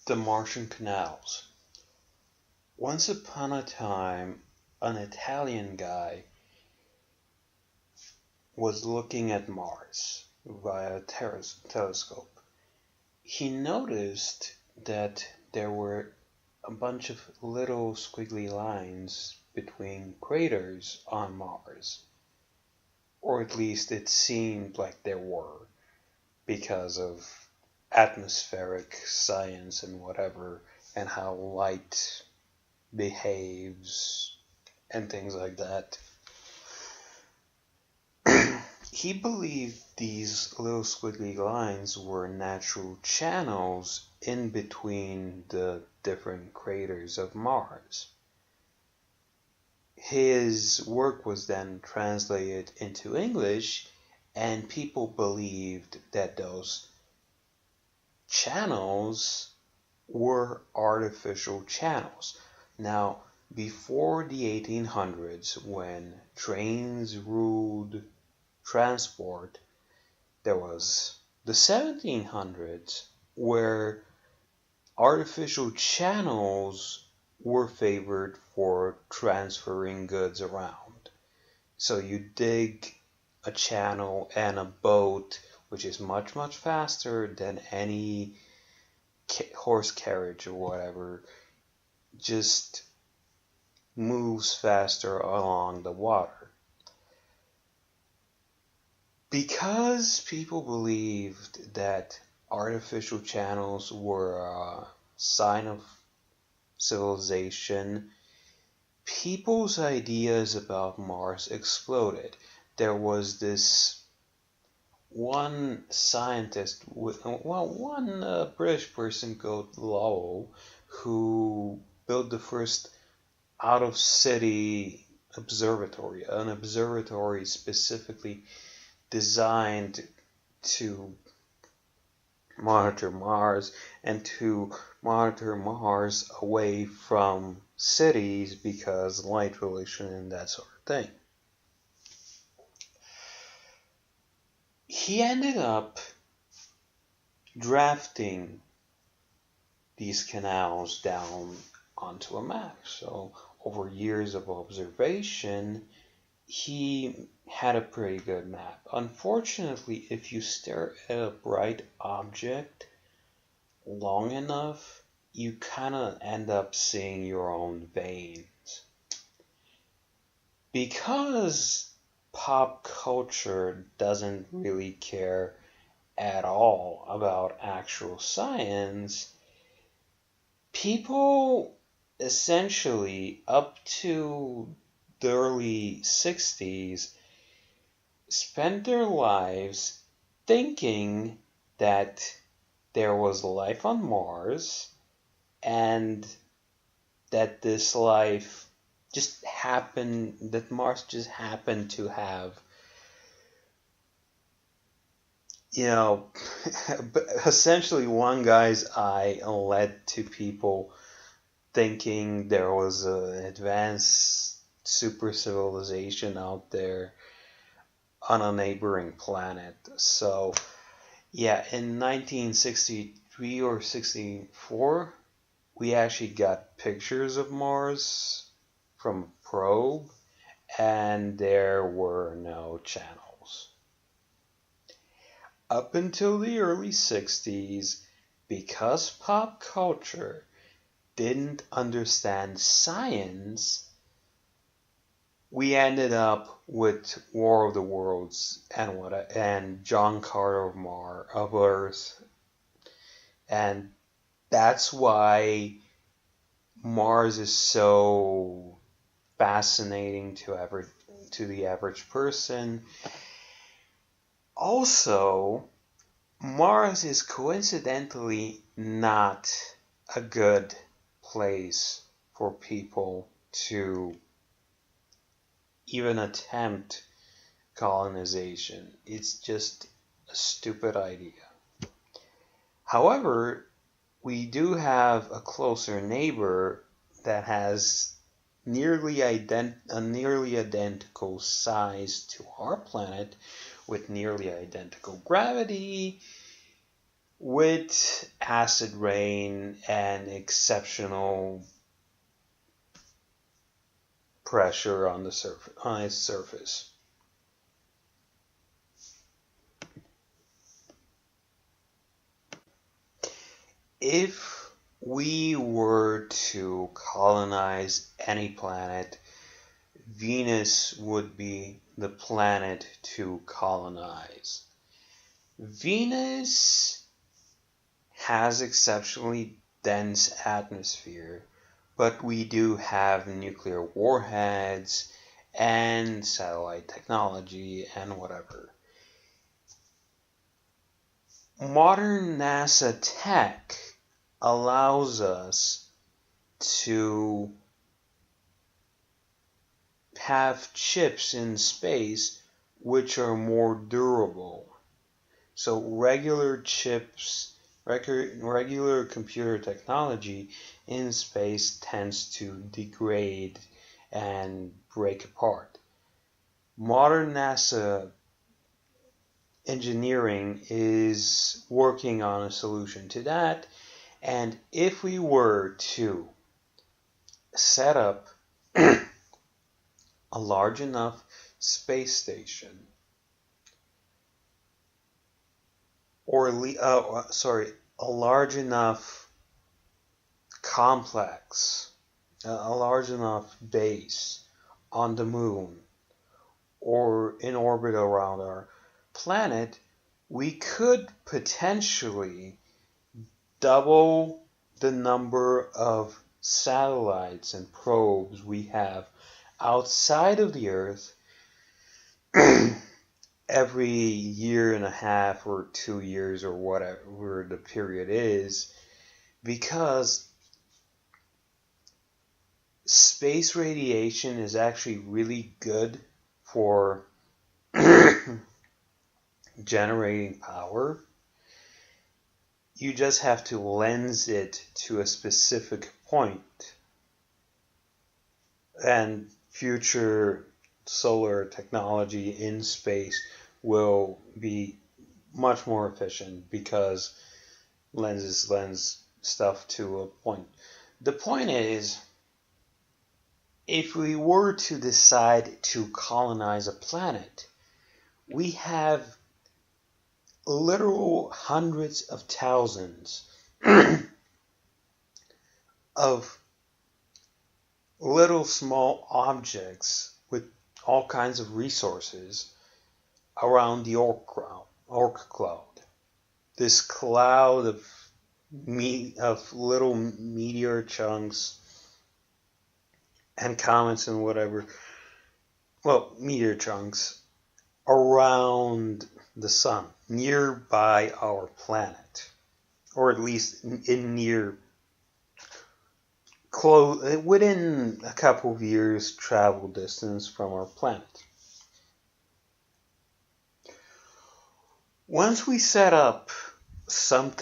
The Martian canals. Once upon a time, an Italian guy was looking at Mars via a telescope. He noticed that there were a bunch of little squiggly lines between craters on Mars. Or at least it seemed like there were, because of atmospheric science and whatever, and how light behaves and things like that. He believed these little squiggly lines were natural channels in between the different craters of Mars. His work was then translated into English, and people believed that those channels were artificial channels. Now, before the 1800s, when trains ruled transport, there was the 1700s where artificial channels were favored for transferring goods around. So you dig a channel and a boat, which is much, much faster than any horse carriage or whatever, just moves faster along the water. Because people believed that artificial channels were a sign of civilization, people's ideas about Mars exploded. There was this one scientist, one British person called Lowell, who built the first out-of-city observatory, an observatory specifically designed to monitor Mars and to monitor Mars away from cities because light pollution and that sort of thing. He ended up drafting these canals down onto a map. So over years of observation, he had a pretty good map. Unfortunately, if you stare at a bright object long enough, you kind of end up seeing your own veins. Because pop culture doesn't really care at all about actual science, people essentially up to the early 60s spent their lives thinking that there was life on Mars and that this life just happened, that Mars just happened to have, essentially one guy's eye led to people thinking there was an advanced super civilization out there on a neighboring planet. So, yeah, in 1963 or 64, we actually got pictures of Mars from a probe, and there were no channels. Up until the early 60s, because pop culture didn't understand science, we ended up with War of the Worlds and John Carter of Earth, and that's why Mars is so fascinating to the average person. Also, Mars is coincidentally not a good place for people to even attempt colonization. It's just a stupid idea. However, we do have a closer neighbor that has a nearly identical size to our planet with nearly identical gravity, with acid rain and exceptional pressure on its surface. If we were to colonize any planet, Venus would be the planet to colonize. Venus has exceptionally dense atmosphere, but we do have nuclear warheads and satellite technology and whatever. Modern NASA tech allows us to have chips in space which are more durable. So regular chips, regular computer technology in space tends to degrade and break apart. Modern NASA engineering is working on a solution to that, and if we were to set up a large enough space station, or a large enough complex, a large enough base on the moon or in orbit around our planet, we could potentially double the number of satellites and probes we have outside of the Earth every year and a half or 2 years or whatever the period is, because space radiation is actually really good for generating power. You just have to lens it to a specific point, and future solar technology in space will be much more efficient because lenses lens stuff to a point. The point is, if we were to decide to colonize a planet, we have literal hundreds of thousands of little small objects with all kinds of resources around the Oort cloud. This cloud of little meteor chunks and comets and whatever, meteor chunks around the sun, nearby our planet, or at least within a couple of years travel distance from our planet. Once we set up some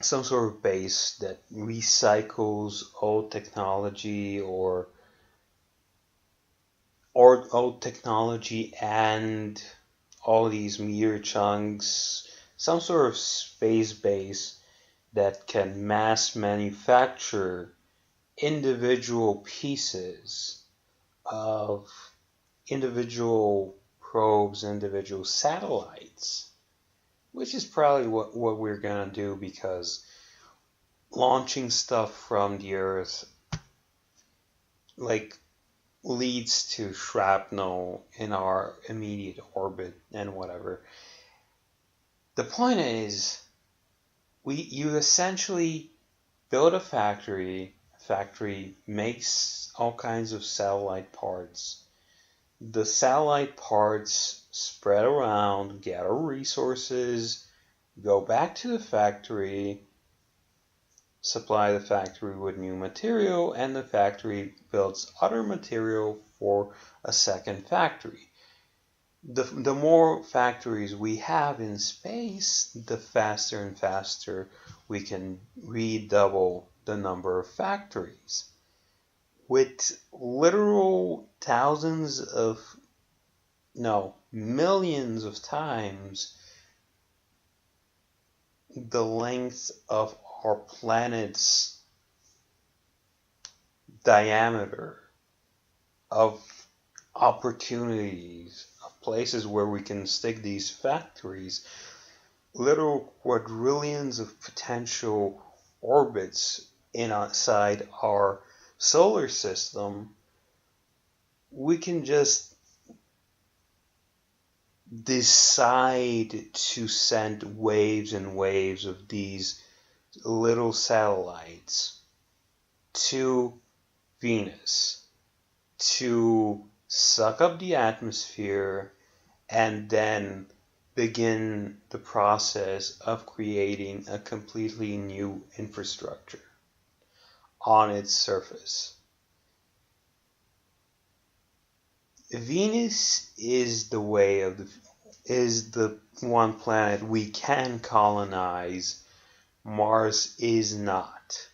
sort of base that recycles old technology or old technology and all these meteor chunks, some sort of space base that can mass manufacture individual pieces of individual probes, individual satellites, which is probably what we're going to do, because launching stuff from the Earth leads to shrapnel in our immediate orbit and whatever. The point is, you essentially build a factory. A factory makes all kinds of satellite parts. The satellite parts spread around, gather resources, go back to the factory, supply the factory with new material, and the factory builds other material for a second factory. The more factories we have in space, the faster and faster we can redouble the number of factories. With literal millions of times the length of our planet's diameter, of opportunities, of places where we can stick these factories, little quadrillions of potential orbits inside our solar system, we can just decide to send waves and waves of these little satellites to Venus to suck up the atmosphere and then begin the process of creating a completely new infrastructure on its surface. Venus is the one planet we can colonize. Mars is not.